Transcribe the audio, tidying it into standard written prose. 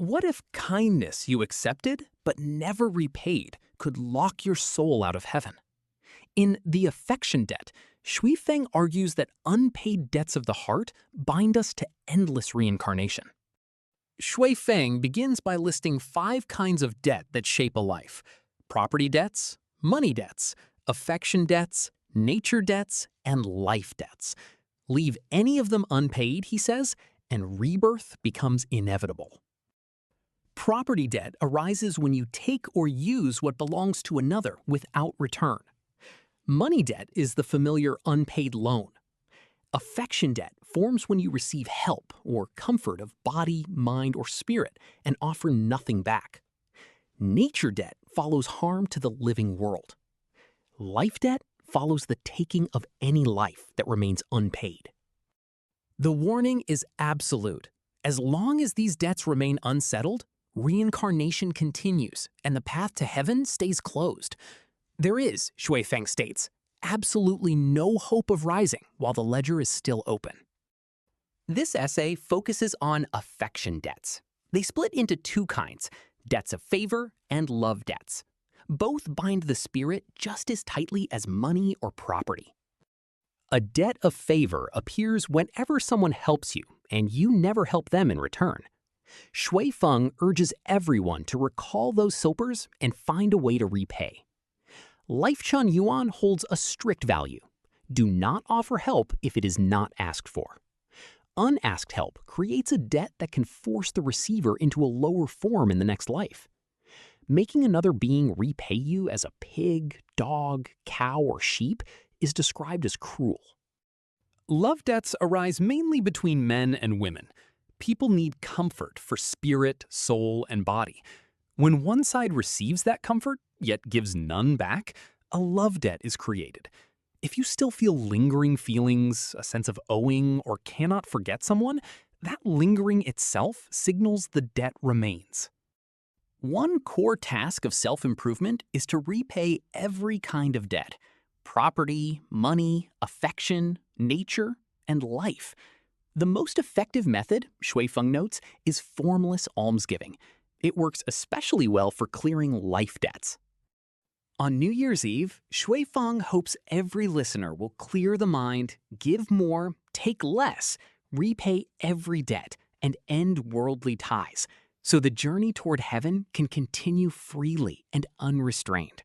What if kindness you accepted but never repaid could lock your soul out of heaven? In The Affection Debt, Shui Feng argues that unpaid debts of the heart bind us to endless reincarnation. Shui Feng begins by listing 5 kinds of debt that shape a life: property debts, money debts, affection debts, nature debts, and life debts. Leave any of them unpaid, he says, and rebirth becomes inevitable. Property debt arises when you take or use what belongs to another without return. Money debt is the familiar unpaid loan. Affection debt forms when you receive help or comfort of body, mind, or spirit and offer nothing back. Nature debt follows harm to the living world. Life debt follows the taking of any life that remains unpaid. The warning is absolute. As long as these debts remain unsettled, reincarnation continues and the path to heaven stays closed. There is, Shui Feng states, absolutely no hope of rising while the ledger is still open. This essay focuses on affection debts. They split into 2 kinds: debts of favor and love debts. Both bind the spirit just as tightly as money or property. A debt of favor appears whenever someone helps you and you never help them in return. Shui Feng urges everyone to recall those helpers and find a way to repay. Life Chun Yuan holds a strict value. Do not offer help if it is not asked for. Unasked help creates a debt that can force the receiver into a lower form in the next life. Making another being repay you as a pig, dog, cow, or sheep is described as cruel. Love debts arise mainly between men and women. People need comfort for spirit, soul, and body. When one side receives that comfort, yet gives none back, a love debt is created. If you still feel lingering feelings, a sense of owing, or cannot forget someone, that lingering itself signals the debt remains. One core task of self-improvement is to repay every kind of debt: property, money, affection, nature, and life. The most effective method, Shui Feng notes, is formless almsgiving. It works especially well for clearing life debts. On New Year's Eve, Shui Feng hopes every listener will clear the mind, give more, take less, repay every debt, and end worldly ties, so the journey toward heaven can continue freely and unrestrained.